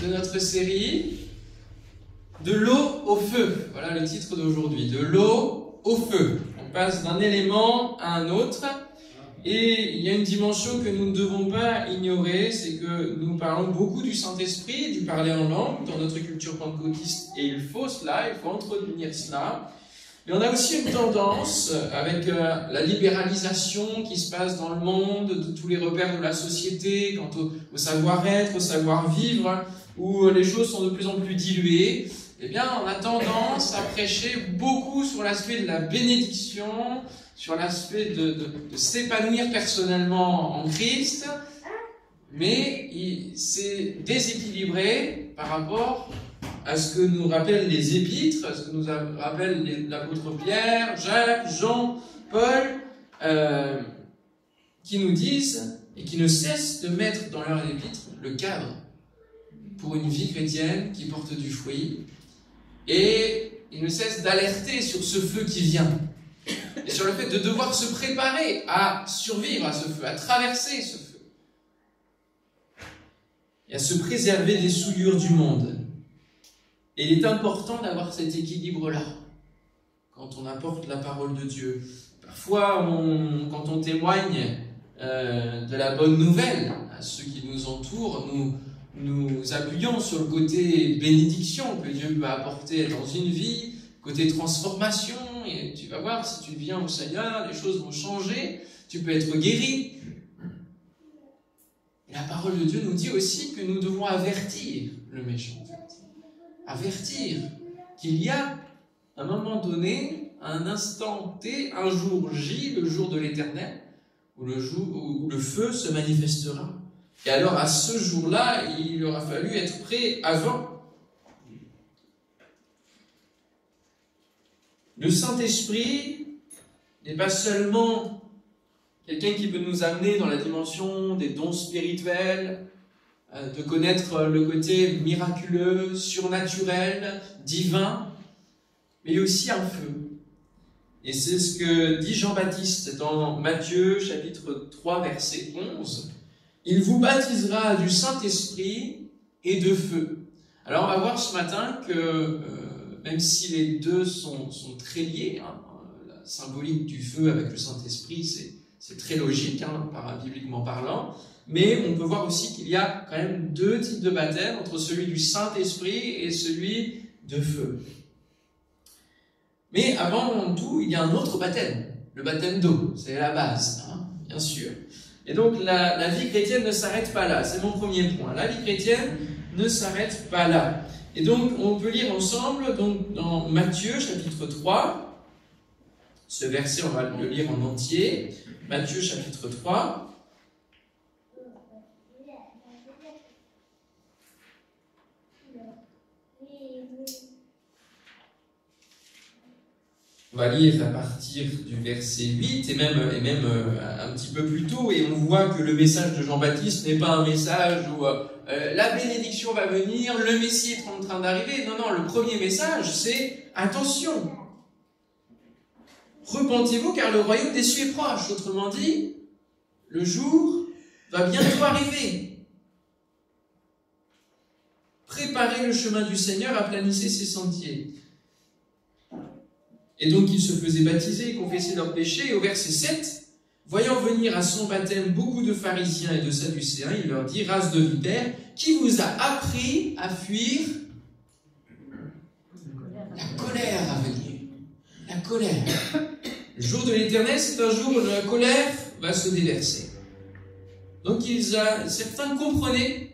de notre série « De l'eau au feu ». Voilà le titre d'aujourd'hui, « De l'eau au feu ». On passe d'un élément à un autre. Et il y a une dimension que nous ne devons pas ignorer, c'est que nous parlons beaucoup du Saint-Esprit, du parler en langue dans notre culture pentecôtiste, et il faut cela, il faut entretenir cela. Mais on a aussi une tendance, avec la libéralisation qui se passe dans le monde, de tous les repères de la société, quant au savoir-être, au savoir-vivre, où les choses sont de plus en plus diluées, eh bien, on a tendance à prêcher beaucoup sur l'aspect de la bénédiction, sur l'aspect de s'épanouir personnellement en Christ, mais c'est déséquilibré par rapport à ce que nous rappellent les épîtres, à ce que nous rappellent l'apôtre Pierre, Jacques, Jean, Paul, qui nous disent et qui ne cessent de mettre dans leurs épîtres le cadre pour une vie chrétienne qui porte du fruit, et ils ne cessent d'alerter sur ce feu qui vient. Et sur le fait de devoir se préparer à survivre à ce feu, à traverser ce feu. Et à se préserver des souillures du monde. Et il est important d'avoir cet équilibre-là, quand on apporte la parole de Dieu. Parfois, quand on témoigne de la bonne nouvelle à ceux qui nous entourent, nous appuyons sur le côté bénédiction que Dieu peut apporter dans une vie, côté transformation, et tu vas voir, si tu viens au Seigneur, les choses vont changer, tu peux être guéri. Et la parole de Dieu nous dit aussi que nous devons avertir le méchant. Avertir qu'il y a, à un moment donné, un instant T, un jour J, le jour de l'Éternel, où le feu se manifestera. Et alors, à ce jour-là, il aura fallu être prêt avant. Le Saint-Esprit n'est pas seulement quelqu'un qui peut nous amener dans la dimension des dons spirituels, de connaître le côté miraculeux, surnaturel, divin, mais il y a aussi un feu. Et c'est ce que dit Jean-Baptiste dans Matthieu, chapitre 3, verset 11. « Il vous baptisera du Saint-Esprit et de feu. » Alors on va voir ce matin que même si les deux sont très liés, hein, la symbolique du feu avec le Saint-Esprit, c'est très logique, hein, bibliquement parlant, mais on peut voir aussi qu'il y a quand même deux types de baptême, entre celui du Saint-Esprit et celui de feu. Mais avant tout, il y a un autre baptême, le baptême d'eau, c'est la base, hein, bien sûr. Et donc la vie chrétienne ne s'arrête pas là, c'est mon premier point. La vie chrétienne ne s'arrête pas là. Et donc, on peut lire ensemble dans Matthieu, chapitre 3. Ce verset, on va le lire en entier. Matthieu, chapitre 3. On va lire à partir du verset 8 et même un petit peu plus tôt, et on voit que le message de Jean-Baptiste n'est pas un message où la bénédiction va venir, le Messie est en train d'arriver. Non, le premier message, c'est « Attention, repentez-vous car le royaume des cieux est proche ». Autrement dit, le jour va bientôt arriver. Préparez le chemin du Seigneur, aplanissez ses sentiers. Et donc ils se faisaient baptiser et confessaient leurs péchés. Et au verset 7, voyant venir à son baptême beaucoup de pharisiens et de sadducéens, il leur dit, race de vipères, qui vous a appris à fuir la colère à venir? La colère. Le jour de l'Éternel, c'est un jour où la colère va se déverser. Donc certains comprenaient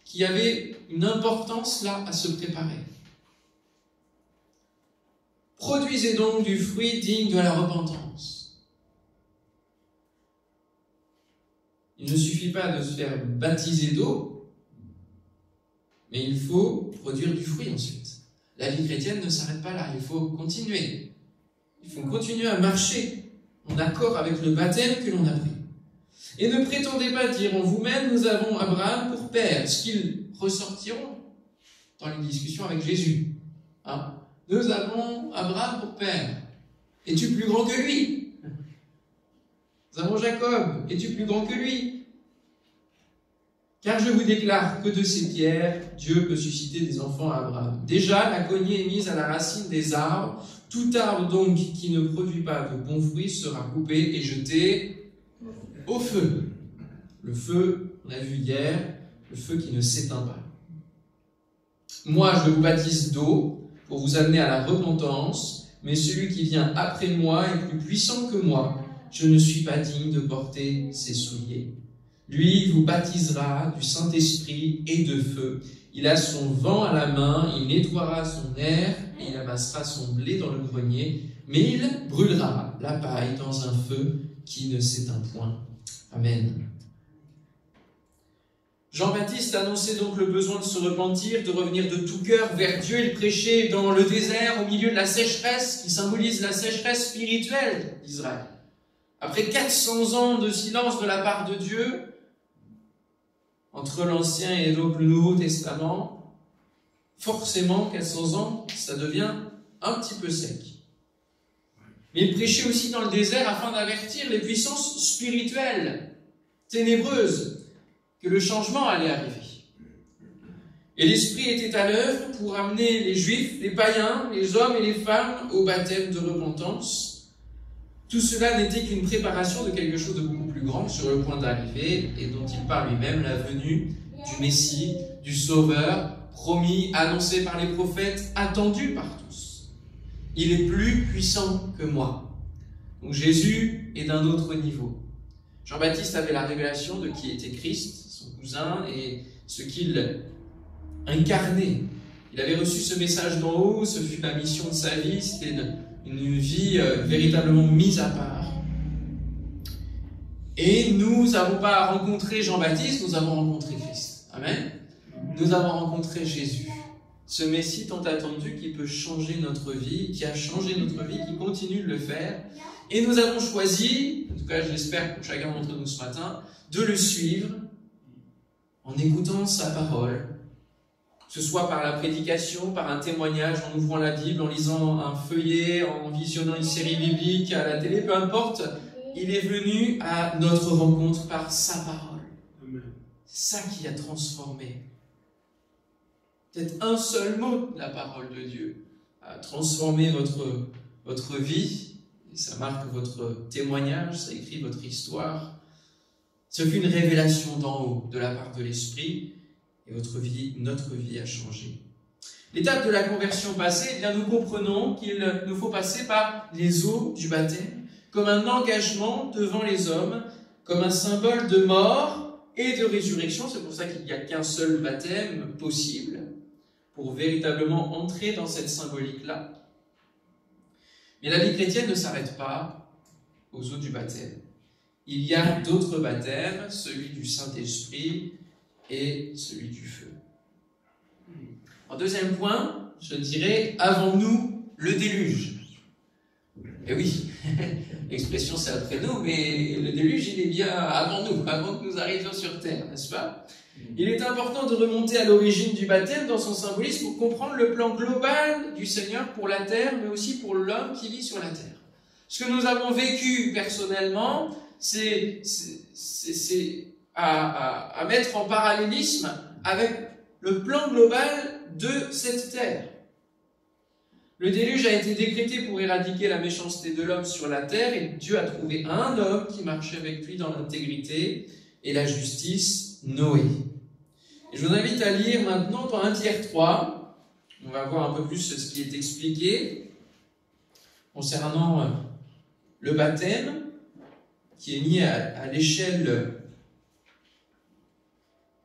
qu'il y avait une importance là à se préparer. Produisez donc du fruit digne de la repentance. Il ne suffit pas de se faire baptiser d'eau, mais il faut produire du fruit ensuite. La vie chrétienne ne s'arrête pas là, il faut continuer. Il faut continuer à marcher en accord avec le baptême que l'on a pris. Et ne prétendez pas dire en vous-même, nous avons Abraham pour père, ce qu'ils ressortiront dans les discussions avec Jésus. Hein? Nous avons Abraham pour père. Es-tu plus grand que lui? Nous avons Jacob. Es-tu plus grand que lui? Car je vous déclare que de ces pierres, Dieu peut susciter des enfants à Abraham. Déjà, la cognée est mise à la racine des arbres. Tout arbre donc qui ne produit pas de bons fruits sera coupé et jeté au feu. Le feu, on a vu hier, le feu qui ne s'éteint pas. Moi, je vous baptise d'eau pour vous amener à la repentance, mais celui qui vient après moi est plus puissant que moi. Je ne suis pas digne de porter ses souliers. Lui vous baptisera du Saint-Esprit et de feu. Il a son vent à la main, il nettoiera son air et il amassera son blé dans le grenier, mais il brûlera la paille dans un feu qui ne s'éteint point. Amen. Jean-Baptiste annonçait donc le besoin de se repentir, de revenir de tout cœur vers Dieu. Il prêchait dans le désert, au milieu de la sécheresse, qui symbolise la sécheresse spirituelle d'Israël. Après 400 ans de silence de la part de Dieu, entre l'Ancien et donc le Nouveau Testament, forcément, 400 ans, ça devient un petit peu sec. Mais il prêchait aussi dans le désert afin d'avertir les puissances spirituelles, ténébreuses, que le changement allait arriver. Et l'Esprit était à l'œuvre pour amener les Juifs, les païens, les hommes et les femmes au baptême de repentance. Tout cela n'était qu'une préparation de quelque chose de beaucoup plus grand sur le point d'arriver et dont il parle lui-même, la venue du Messie, du Sauveur, promis, annoncé par les prophètes, attendu par tous. Il est plus puissant que moi. Donc Jésus est d'un autre niveau. Jean-Baptiste avait la révélation de qui était Christ, son cousin, et ce qu'il incarnait. Il avait reçu ce message d'en haut, ce fut la mission de sa vie, c'était une vie véritablement mise à part. Et nous n'avons pas rencontré Jean-Baptiste, nous avons rencontré Christ. Amen. Nous avons rencontré Jésus, ce Messie tant attendu qui peut changer notre vie, qui a changé notre vie, qui continue de le faire. Et nous avons choisi, en tout cas je l'espère pour chacun d'entre nous ce matin, de le suivre en écoutant sa parole, que ce soit par la prédication, par un témoignage, en ouvrant la Bible, en lisant un feuillet, en visionnant une série biblique à la télé, peu importe, il est venu à notre rencontre par sa parole. C'est ça qui a transformé. Peut-être un seul mot de la parole de Dieu a transformé votre vie, et ça marque votre témoignage, ça écrit votre histoire. Ce fut une révélation d'en haut, de la part de l'Esprit, et notre vie a changé. L'étape de la conversion passée, eh bien, nous comprenons qu'il nous faut passer par les eaux du baptême, comme un engagement devant les hommes, comme un symbole de mort et de résurrection. C'est pour ça qu'il n'y a qu'un seul baptême possible, pour véritablement entrer dans cette symbolique-là. Mais la vie chrétienne ne s'arrête pas aux eaux du baptême. Il y a d'autres baptêmes, celui du Saint-Esprit et celui du feu. En deuxième point, je dirais, avons-nous le déluge? Eh oui, l'expression c'est après nous, mais le déluge il est bien avant nous, avant que nous arrivions sur terre, n'est-ce pas? Il est important de remonter à l'origine du baptême dans son symbolisme pour comprendre le plan global du Seigneur pour la terre, mais aussi pour l'homme qui vit sur la terre. Ce que nous avons vécu personnellement, c'est à mettre en parallélisme avec le plan global de cette terre. Le déluge a été décrété pour éradiquer la méchanceté de l'homme sur la terre et Dieu a trouvé un homme qui marchait avec lui dans l'intégrité et la justice, Noé. Et je vous invite à lire maintenant dans 1 Pierre 3, on va voir un peu plus ce qui est expliqué concernant le baptême qui est mis à l'échelle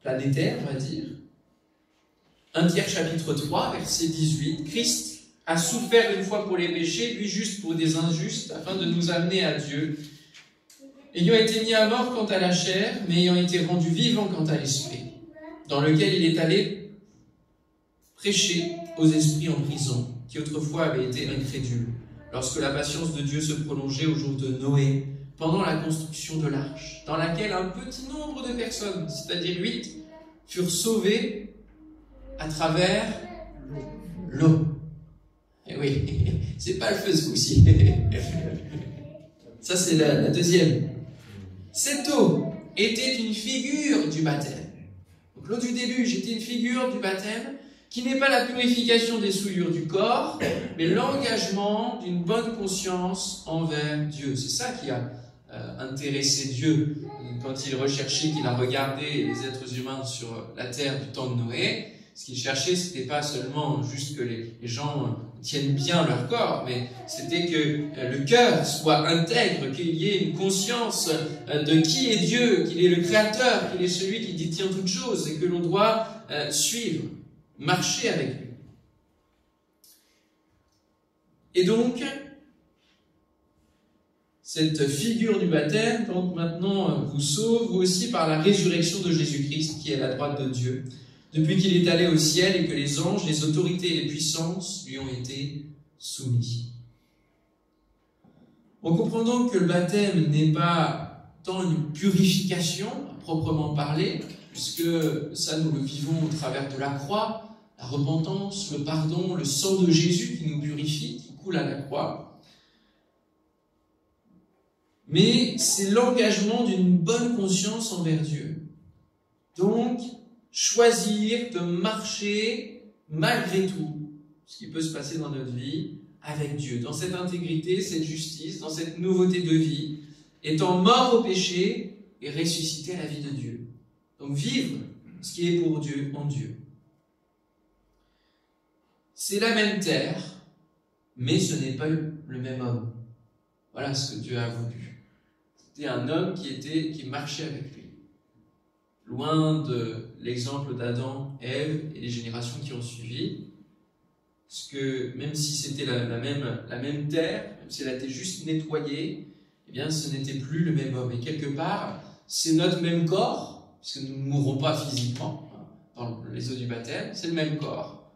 planétaire, on va dire. 1 Pierre chapitre 3, verset 18, Christ a souffert une fois pour les péchés, lui juste pour des injustes, afin de nous amener à Dieu, ayant été mis à mort quant à la chair, mais ayant été rendu vivant quant à l'esprit, dans lequel il est allé prêcher aux esprits en prison, qui autrefois avaient été incrédules, lorsque la patience de Dieu se prolongeait au jour de Noé, pendant la construction de l'arche, dans laquelle un petit nombre de personnes, c'est-à-dire 8, furent sauvées à travers l'eau. Et oui, c'est pas le feu ce coup-ci. Ça, c'est la deuxième. Cette eau était une figure du baptême. Donc, l'eau du déluge était une figure du baptême qui n'est pas la purification des souillures du corps, mais l'engagement d'une bonne conscience envers Dieu. C'est ça qui a intéressé Dieu quand il recherchait, qu'il a regardé les êtres humains sur la terre du temps de Noé. Ce qu'il cherchait, c'était pas seulement juste que les gens tiennent bien leur corps, mais c'était que le cœur soit intègre, qu'il y ait une conscience de qui est Dieu, qu'il est le Créateur, qu'il est celui qui détient toutes choses et que l'on doit suivre, marcher avec lui. Et donc, cette figure du baptême, donc maintenant, vous sauve, vous aussi, par la résurrection de Jésus-Christ, qui est à la droite de Dieu, depuis qu'il est allé au ciel et que les anges, les autorités et les puissances lui ont été soumis. On comprend donc que le baptême n'est pas tant une purification, à proprement parler, puisque ça, nous le vivons au travers de la croix, la repentance, le pardon, le sang de Jésus qui nous purifie, qui coule à la croix. Mais c'est l'engagement d'une bonne conscience envers Dieu. Donc, choisir de marcher malgré tout, ce qui peut se passer dans notre vie, avec Dieu, dans cette intégrité, cette justice, dans cette nouveauté de vie, étant mort au péché et ressuscité à la vie de Dieu. Donc vivre ce qui est pour Dieu en Dieu. C'est la même terre, mais ce n'est pas le même homme. Voilà ce que Dieu a voulu. C'était un homme qui marchait avec lui. Loin de l'exemple d'Adam, Ève et les générations qui ont suivi, parce que même si c'était la même terre, même si elle a été juste nettoyée, eh bien ce n'était plus le même homme. Et quelque part, c'est notre même corps, parce que nous ne mourrons pas physiquement dans les eaux du baptême, c'est le même corps,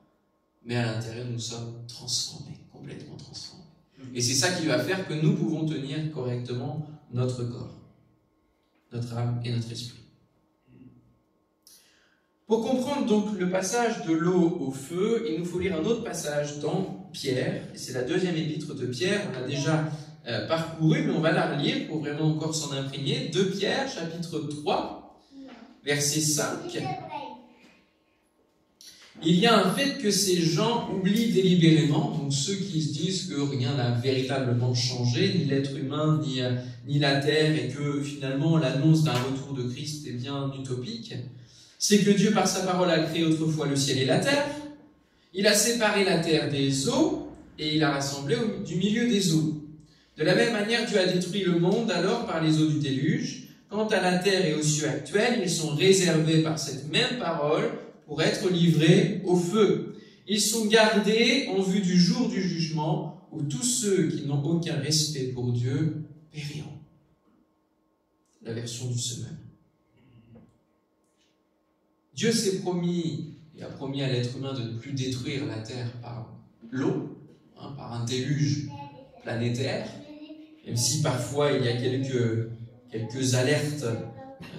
mais à l'intérieur nous sommes transformés, complètement transformés. Et c'est ça qui va faire que nous pouvons tenir correctement notre corps, notre âme et notre esprit. Pour comprendre donc le passage de l'eau au feu, il nous faut lire un autre passage dans Pierre, et c'est la deuxième épître de Pierre, on l'a déjà parcouru, mais on va la relire pour vraiment encore s'en imprégner. 2 Pierre, chapitre 3, verset 5. Il y a un fait que ces gens oublient délibérément, donc ceux qui se disent que rien n'a véritablement changé, ni l'être humain, ni la terre, et que finalement l'annonce d'un retour de Christ est bien utopique. C'est que Dieu, par sa parole, a créé autrefois le ciel et la terre. Il a séparé la terre des eaux et il a rassemblé du milieu des eaux. De la même manière, Dieu a détruit le monde alors par les eaux du déluge. Quant à la terre et aux cieux actuels, ils sont réservés par cette même parole pour être livrés au feu. Ils sont gardés en vue du jour du jugement où tous ceux qui n'ont aucun respect pour Dieu périront. La version du Semeur. Dieu s'est promis, et a promis à l'être humain de ne plus détruire la terre par l'eau, par un déluge planétaire, même si parfois il y a quelques alertes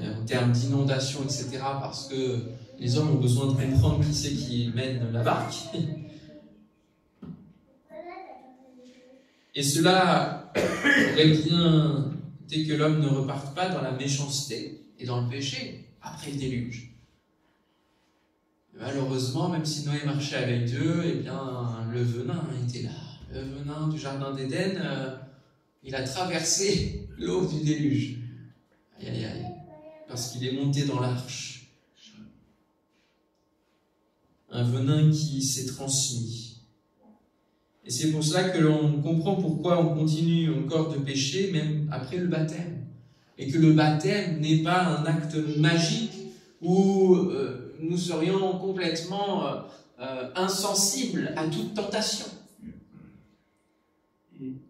en termes d'inondation, etc., parce que les hommes ont besoin de comprendre qui c'est qui mène la barque. Et cela aurait bien été que l'homme ne reparte pas dans la méchanceté et dans le péché après le déluge. Malheureusement, même si Noé marchait avec Dieu, eh bien, le venin était là. Le venin du jardin d'Éden, il a traversé l'eau du déluge. Aïe, aïe, aïe. Parce qu'il est monté dans l'arche. Un venin qui s'est transmis. Et c'est pour cela que l'on comprend pourquoi on continue encore de pécher, même après le baptême. Et que le baptême n'est pas un acte magique où nous serions complètement insensibles à toute tentation.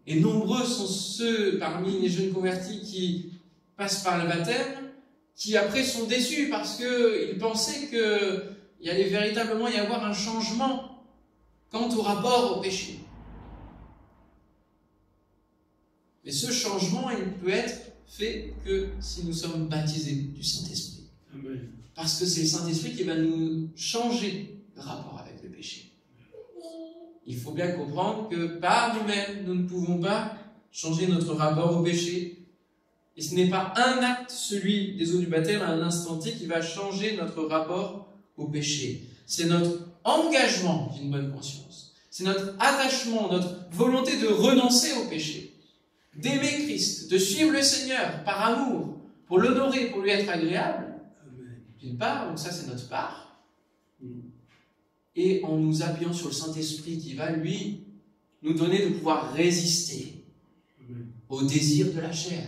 Et nombreux sont ceux parmi les jeunes convertis qui passent par le baptême, qui après sont déçus parce qu'ils pensaient qu'il allait véritablement y avoir un changement quant au rapport au péché. Mais ce changement, il ne peut être fait que si nous sommes baptisés du Saint-Esprit. Parce que c'est le Saint-Esprit qui va nous changer le rapport avec le péché. Il faut bien comprendre que par nous-mêmes, nous ne pouvons pas changer notre rapport au péché. Et ce n'est pas un acte, celui des eaux du baptême, à un instant T, qui va changer notre rapport au péché. C'est notre engagement d'une bonne conscience. C'est notre attachement, notre volonté de renoncer au péché, d'aimer Christ, de suivre le Seigneur par amour, pour l'honorer, pour lui être agréable. D'une part, donc ça c'est notre part. Et en nous appuyant sur le Saint-Esprit qui va, lui, nous donner de pouvoir résister au désir de la chair,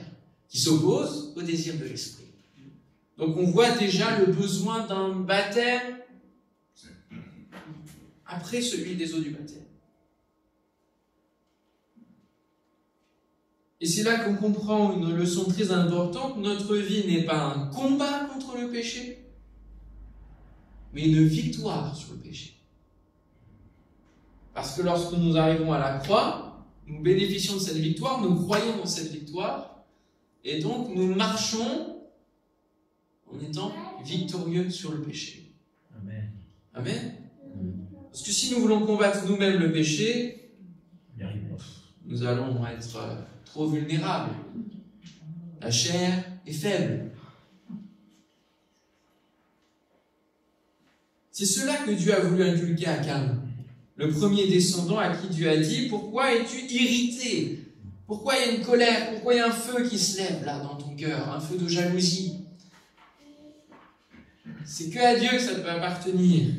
qui s'oppose au désir de l'esprit. Donc on voit déjà le besoin d'un baptême après celui des eaux du baptême. Et c'est là qu'on comprend une leçon très importante. Notre vie n'est pas un combat contre le péché, mais une victoire sur le péché. Parce que lorsque nous arrivons à la croix, nous bénéficions de cette victoire, nous croyons dans cette victoire, et donc nous marchons en étant victorieux sur le péché. Amen. Amen. Parce que si nous voulons combattre nous-mêmes le péché, nous allons être trop vulnérables. La chair est faible. C'est cela que Dieu a voulu inculquer à Caïn, le premier descendant à qui Dieu a dit « Pourquoi es-tu irrité ? Pourquoi il y a une colère ? Pourquoi il y a un feu qui se lève là dans ton cœur, un feu de jalousie ?» C'est qu'à Dieu que ça peut appartenir,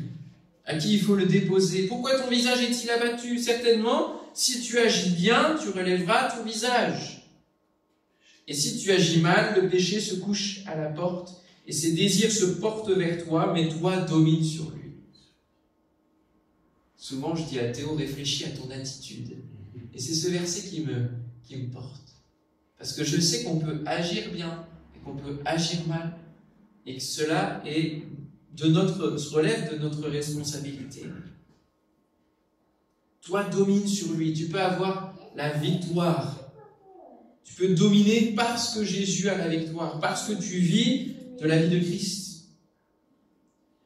à qui il faut le déposer. Pourquoi ton visage est-il abattu ? Certainement, si tu agis bien, tu relèveras ton visage. Et si tu agis mal, le péché se couche à la porte et ses désirs se portent vers toi, mais toi domine sur lui. Souvent, je dis à Théo, réfléchis à ton attitude. Et c'est ce verset qui me porte. Parce que je sais qu'on peut agir bien et qu'on peut agir mal. Et que cela se relève de notre responsabilité. Toi, domine sur lui. Tu peux avoir la victoire. Tu peux dominer parce que Jésus a la victoire. Parce que tu vis de la vie de Christ.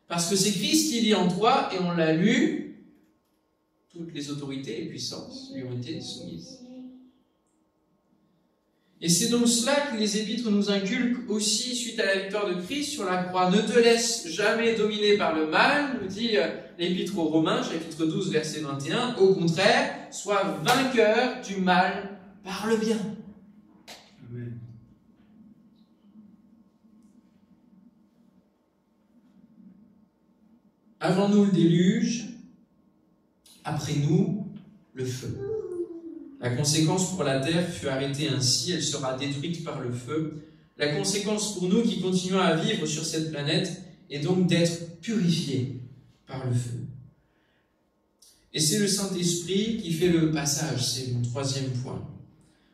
Parce que c'est Christ qui vit en toi, et on l'a lu, toutes les autorités et puissances lui ont été soumises. Et c'est donc cela que les épîtres nous inculquent aussi suite à la victoire de Christ sur la croix. Ne te laisse jamais dominer par le mal, nous dit l'épître aux Romains, chapitre 12, verset 21. Au contraire, sois vainqueur du mal par le bien. Amen. Avant nous le déluge, après nous le feu. La conséquence pour la terre fut arrêtée ainsi, elle sera détruite par le feu. La conséquence pour nous qui continuons à vivre sur cette planète est donc d'être purifiés par le feu. Et c'est le Saint-Esprit qui fait le passage, c'est mon troisième point.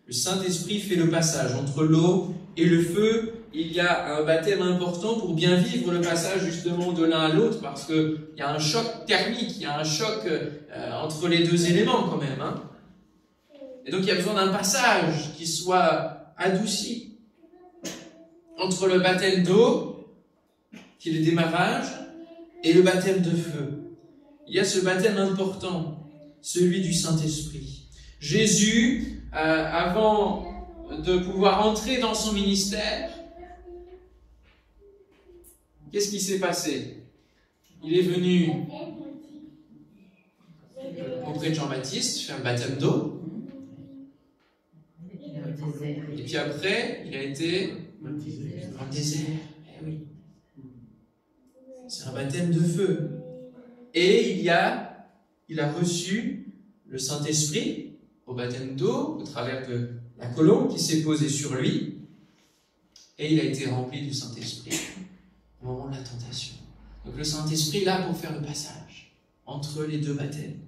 Le Saint-Esprit fait le passage entre l'eau et le feu. Il y a un baptême important pour bien vivre le passage justement de l'un à l'autre, parce qu'il y a un choc thermique, il y a un choc entre les deux éléments quand même. Hein. Et donc il y a besoin d'un passage qui soit adouci entre le baptême d'eau, qui est le démarrage, et le baptême de feu. Il y a ce baptême important, celui du Saint-Esprit. Jésus, avant de pouvoir entrer dans son ministère, qu'est-ce qui s'est passé? Il est venu auprès de Jean-Baptiste faire le baptême d'eau. Et puis après, il a été dans le désert. Eh oui. C'est un baptême de feu. Et il a reçu le Saint-Esprit au baptême d'eau, au travers de la colombe qui s'est posée sur lui. Et il a été rempli du Saint-Esprit au moment de la tentation. Donc le Saint-Esprit est là pour faire le passage entre les deux baptêmes.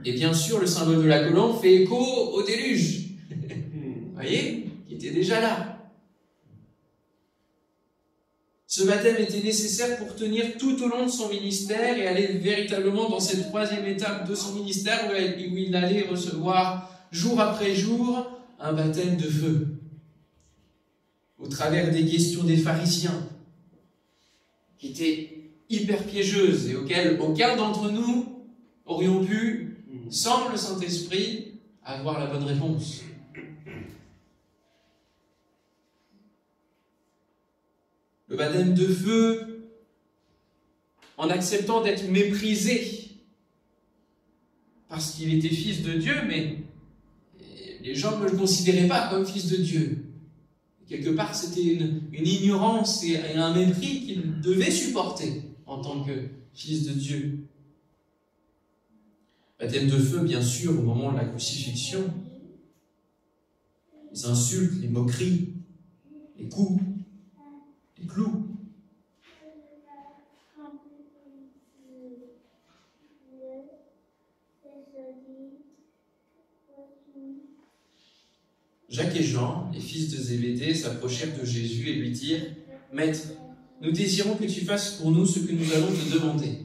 Et bien sûr, le symbole de la colombe fait écho au déluge. Vous voyez, qui était déjà là. Ce baptême était nécessaire pour tenir tout au long de son ministère et aller véritablement dans cette troisième étape de son ministère où il allait recevoir jour après jour un baptême de feu. Au travers des questions des pharisiens, qui étaient hyper piégeuses et auxquelles aucun d'entre nous aurions pu, sans le Saint-Esprit, avoir la bonne réponse. Le baptême de feu, en acceptant d'être méprisé, parce qu'il était fils de Dieu, mais les gens ne le considéraient pas comme fils de Dieu. Quelque part, c'était une ignorance et un mépris qu'il devait supporter en tant que fils de Dieu. Baptême de feu, bien sûr, au moment de la crucifixion. Les insultes, les moqueries, les coups, les clous. Jacques et Jean, les fils de Zébédée, s'approchèrent de Jésus et lui dirent « Maître, nous désirons que tu fasses pour nous ce que nous allons te demander. »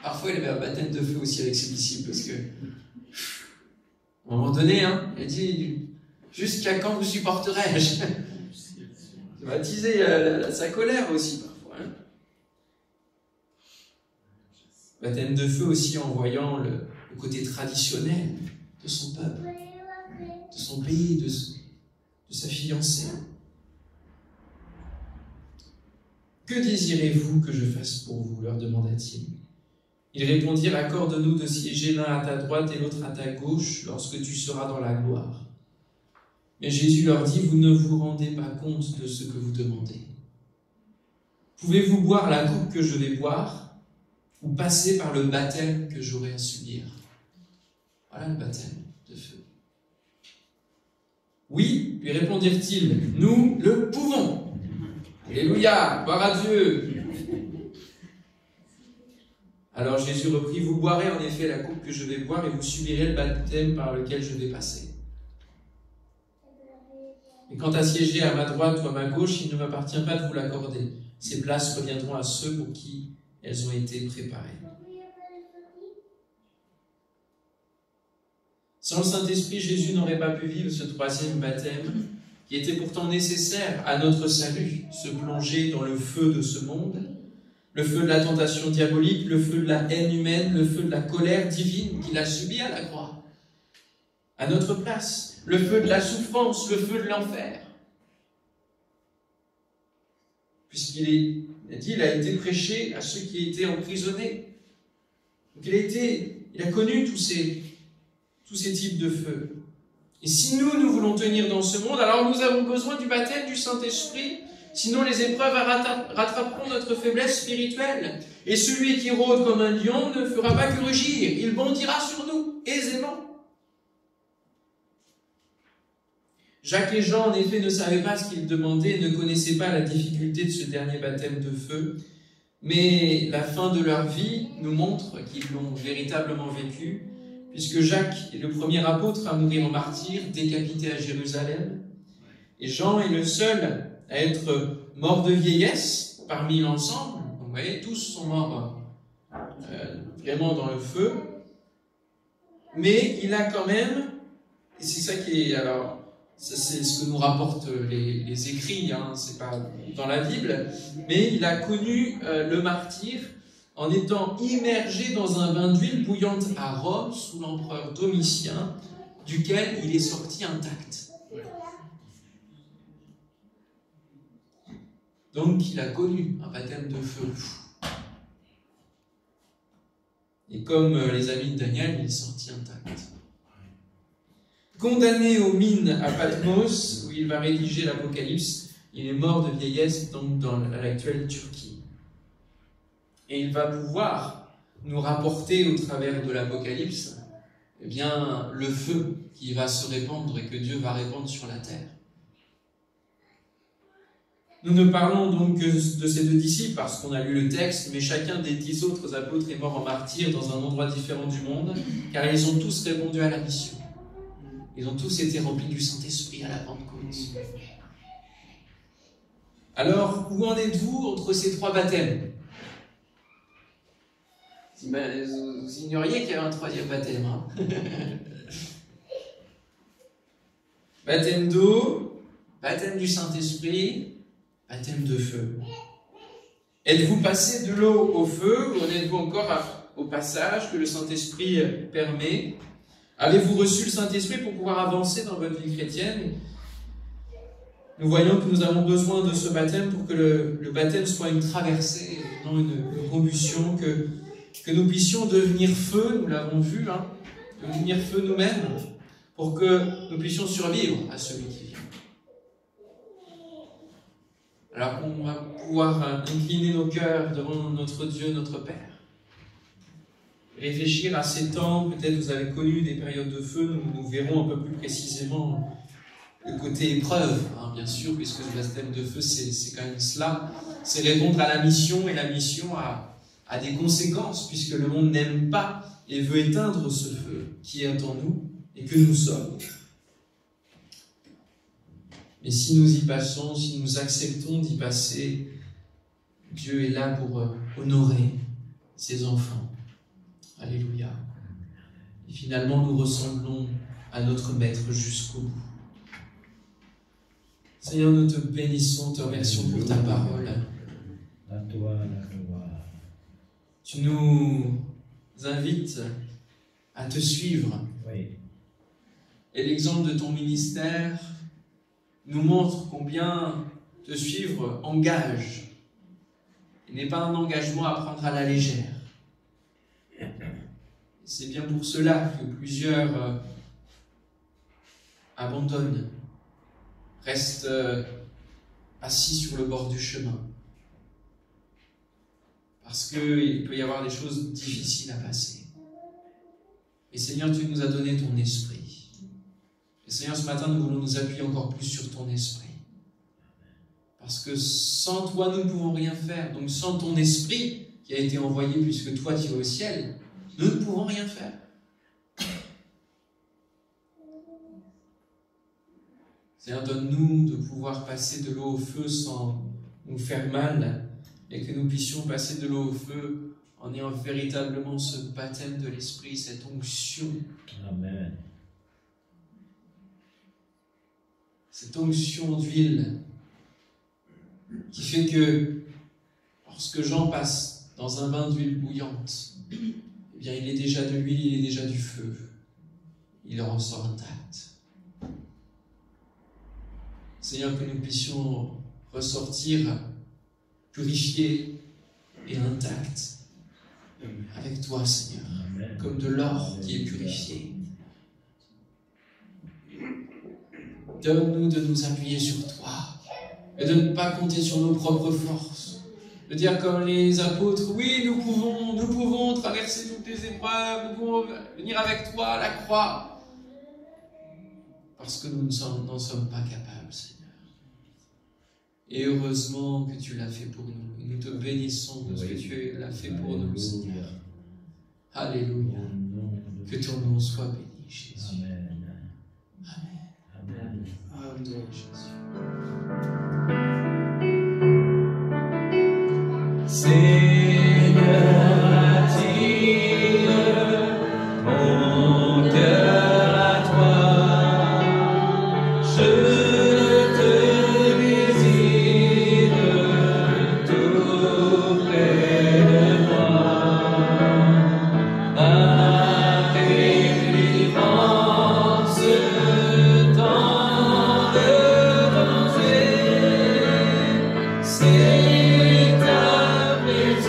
Parfois, il avait un baptême de feu aussi avec ses disciples, parce que, à un moment donné, il dit « Jusqu'à quand vous supporterai-je » Il va attiser sa colère aussi, parfois. Baptême de feu aussi en voyant le côté traditionnel de son peuple, de son pays, de sa fiancée. « Que désirez-vous que je fasse pour vous » leur demanda-t-il. Ils répondirent « Accorde-nous de siéger l'un à ta droite et l'autre à ta gauche lorsque tu seras dans la gloire. » Mais Jésus leur dit « Vous ne vous rendez pas compte de ce que vous demandez. Pouvez-vous boire la coupe que je vais boire ou passer par le baptême que j'aurai à subir ?» Voilà le baptême de feu. « Oui, lui répondirent-ils, nous le pouvons. » Alléluia, gloire à Dieu. Alors Jésus reprit, vous boirez en effet la coupe que je vais boire et vous subirez le baptême par lequel je vais passer. Et quant à siéger à ma droite ou à ma gauche, il ne m'appartient pas de vous l'accorder. Ces places reviendront à ceux pour qui elles ont été préparées. Sans le Saint-Esprit, Jésus n'aurait pas pu vivre ce troisième baptême, qui était pourtant nécessaire à notre salut, se plonger dans le feu de ce monde, le feu de la tentation diabolique, le feu de la haine humaine, le feu de la colère divine qu'il a subi à la croix, à notre place, le feu de la souffrance, le feu de l'enfer. Puisqu'il a dit, il a été prêché à ceux qui étaient emprisonnés. Donc il a connu tous ces types de feux. Et si nous voulons tenir dans ce monde, alors nous avons besoin du baptême du Saint-Esprit, sinon les épreuves rattraperont notre faiblesse spirituelle. Et celui qui rôde comme un lion ne fera pas que rugir, il bondira sur nous aisément. Jacques et Jean, en effet, ne savaient pas ce qu'ils demandaient, ne connaissaient pas la difficulté de ce dernier baptême de feu, mais la fin de leur vie nous montre qu'ils l'ont véritablement vécu, puisque Jacques est le premier apôtre à mourir en martyr, décapité à Jérusalem, et Jean est le seul à être mort de vieillesse parmi l'ensemble. Vous voyez, tous sont morts vraiment dans le feu, mais il a quand même, et c'est ça qui est, alors, ça c'est ce que nous rapportent les écrits, c'est pas dans la Bible, mais il a connu le martyre en étant immergé dans un bain d'huile bouillante à Rome sous l'empereur Domitien, duquel il est sorti intact. Donc il a connu un baptême de feu. Et comme les amis de Daniel, il est sorti intact. Condamné aux mines à Patmos, où il va rédiger l'Apocalypse, il est mort de vieillesse donc dans l'actuelle Turquie. Et il va pouvoir nous rapporter au travers de l'Apocalypse, eh bien, le feu qui va se répandre et que Dieu va répandre sur la terre. Nous ne parlons donc que de ces deux disciples parce qu'on a lu le texte, mais chacun des 10 autres apôtres est mort en martyr dans un endroit différent du monde, car ils ont tous répondu à la mission. Ils ont tous été remplis du Saint-Esprit à la Pentecôte. Alors, où en êtes-vous entre ces trois baptêmes ? Vous ignoriez qu'il y avait un troisième baptême. Baptême d'eau, baptême du Saint-Esprit, baptême de feu. Êtes-vous passé de l'eau au feu ou en êtes-vous encore au passage que le Saint-Esprit permet ? Avez-vous reçu le Saint-Esprit pour pouvoir avancer dans votre vie chrétienne? Nous voyons que nous avons besoin de ce baptême pour que le baptême soit une traversée, non une combustion, que nous puissions devenir feu, nous l'avons vu, devenir feu nous-mêmes, pour que nous puissions survivre à celui qui vient. Alors qu'on va pouvoir incliner nos cœurs devant notre Dieu, notre Père. Réfléchir à ces temps, peut-être vous avez connu des périodes de feu, nous verrons un peu plus précisément le côté épreuve, bien sûr, puisque le baptême de feu, c'est quand même cela. C'est répondre à la mission, et la mission a des conséquences, puisque le monde n'aime pas et veut éteindre ce feu qui est en nous et que nous sommes. Mais si nous y passons, si nous acceptons d'y passer, Dieu est là pour honorer ses enfants. Alléluia. Et finalement, nous ressemblons à notre Maître jusqu'au bout. Seigneur, nous te bénissons, te remercions pour ta parole. À toi la gloire. Tu nous invites à te suivre. Oui. Et l'exemple de ton ministère nous montre combien te suivre engage. Il n'est pas un engagement à prendre à la légère. C'est bien pour cela que plusieurs abandonnent, restent assis sur le bord du chemin. Parce qu'il peut y avoir des choses difficiles à passer. Et Seigneur, tu nous as donné ton esprit. Et Seigneur, ce matin, nous voulons nous appuyer encore plus sur ton esprit. Parce que sans toi, nous ne pouvons rien faire. Donc sans ton esprit qui a été envoyé, puisque toi, tu es au ciel, nous ne pouvons rien faire. Seigneur, donne-nous de pouvoir passer de l'eau au feu sans nous faire mal, et que nous puissions passer de l'eau au feu en ayant véritablement ce baptême de l'Esprit, cette onction. Amen. Cette onction d'huile qui fait que lorsque Jean passe dans un bain d'huile bouillante, eh bien, il est déjà de l'huile, il est déjà du feu. Il en ressort intact. Seigneur, que nous puissions ressortir purifiés et intacts avec toi, Seigneur, Amen. comme de l'or qui est purifié. Donne-nous de nous appuyer sur toi et de ne pas compter sur nos propres forces. De dire comme les apôtres, oui, nous pouvons traverser toutes les épreuves, nous pouvons venir avec toi à la croix. Parce que nous n'en sommes pas capables, Seigneur. Et heureusement que tu l'as fait pour nous. Et nous te bénissons de ce que tu l'as fait pour nous, Seigneur. Alléluia. Que ton nom soit béni, Jésus. Amen. Amen. Amen. Amen, Jésus. Seigneur, attire mon cœur à toi. Je te désire tout près de moi. À tes délivrance, tant de danger. C'est ta présence.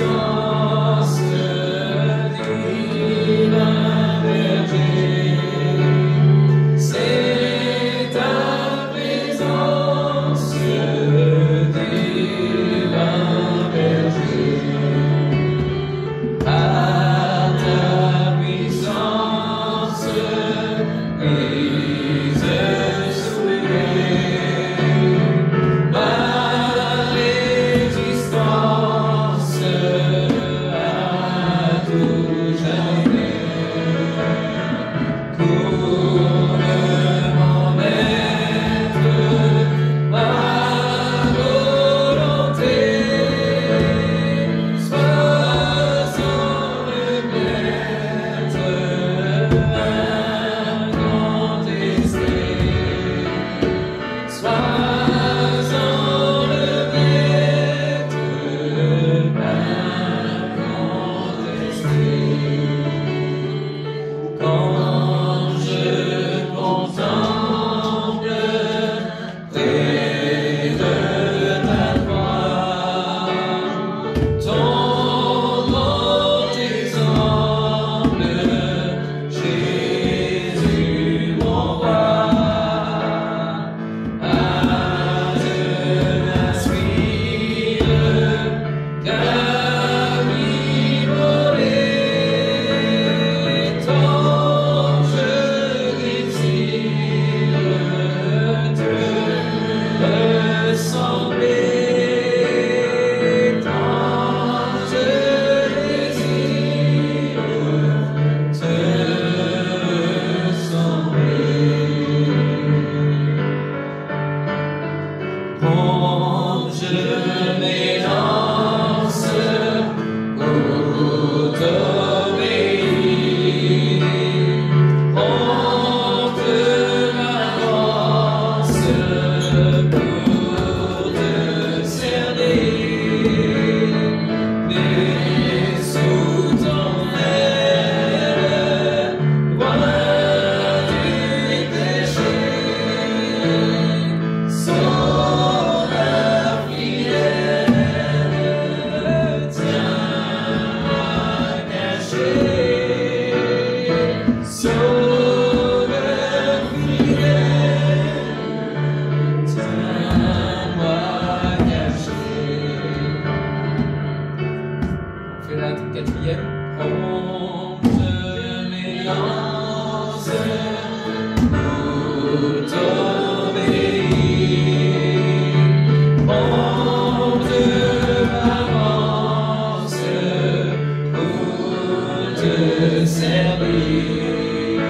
servir.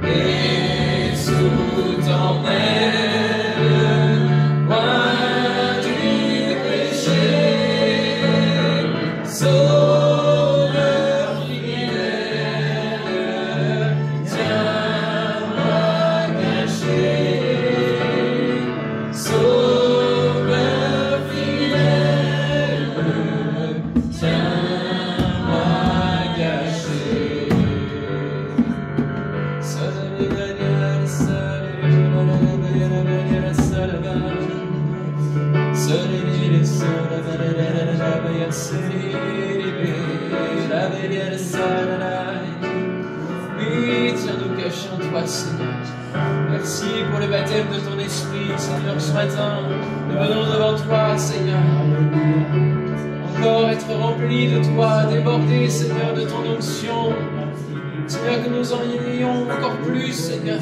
Et sous ton aile, loin du péché, Sauveur fidèle, tiens-moi caché. Sauveur fidèle, tiens-moi caché. Oui, tiens-nous cachés en toi, Seigneur. Merci pour le baptême de ton esprit, Seigneur, ce matin. Nous venons devant toi, Seigneur. Encore être remplis de toi, débordés, Seigneur, de ton onction. Seigneur, que nous en ayons encore plus, Seigneur,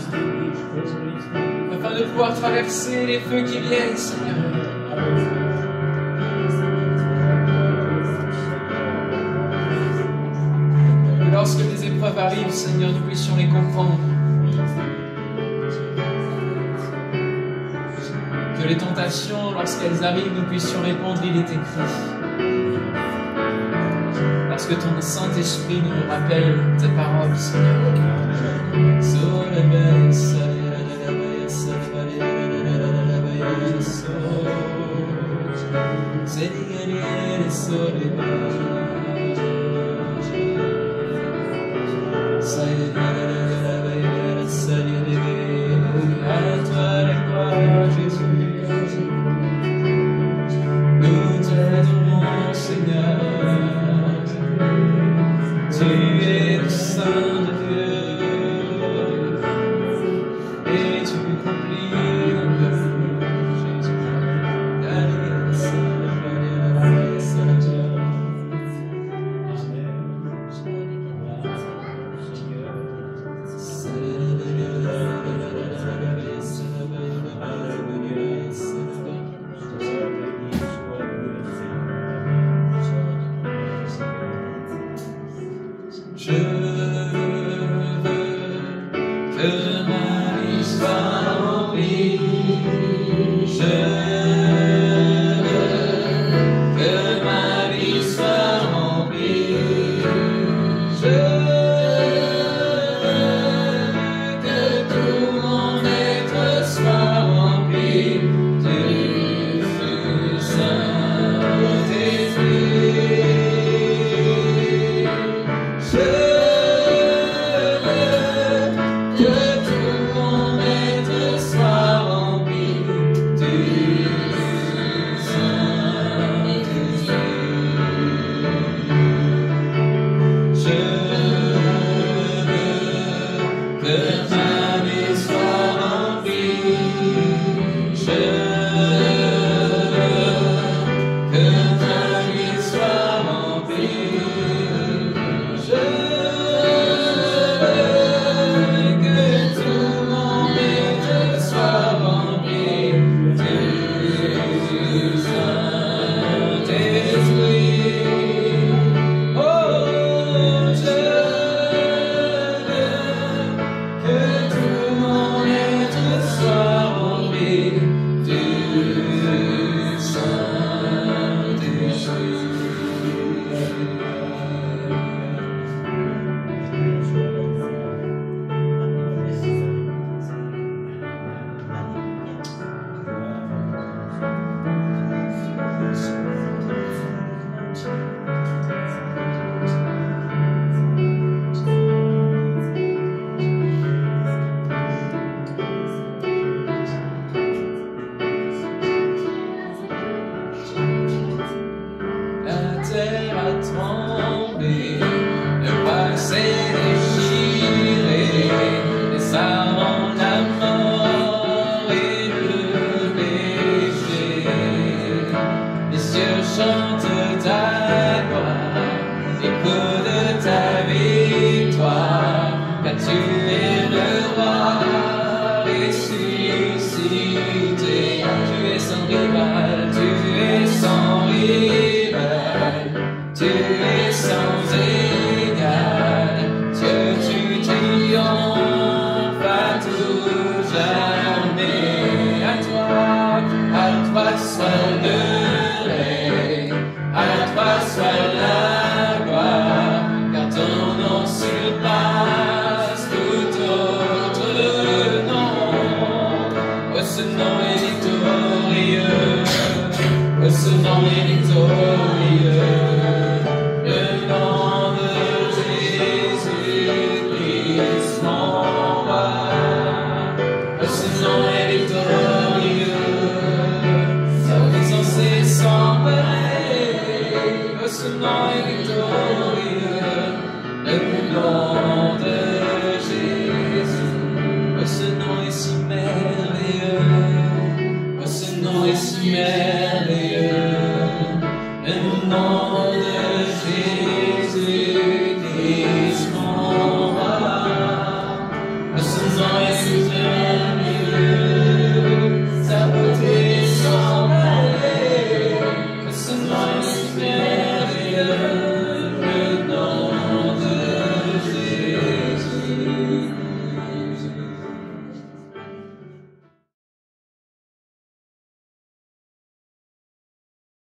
afin de pouvoir traverser les feux qui viennent, Seigneur. Que lorsque les épreuves arrivent, Seigneur, nous puissions les comprendre. Que les tentations, lorsqu'elles arrivent, nous puissions répondre, il est écrit. Parce que ton Saint-Esprit nous rappelle tes paroles, Seigneur. À toi la gloire, Jésus. Nous t'adorons, Seigneur. Tu es le Saint de Dieu et tu accomplis nos vœux, Jésus. Je veux que ma vie soit remplie. Je veux que ma vie soit remplie. Je veux que tout mon être soit rempli du Saint-Esprit. Tu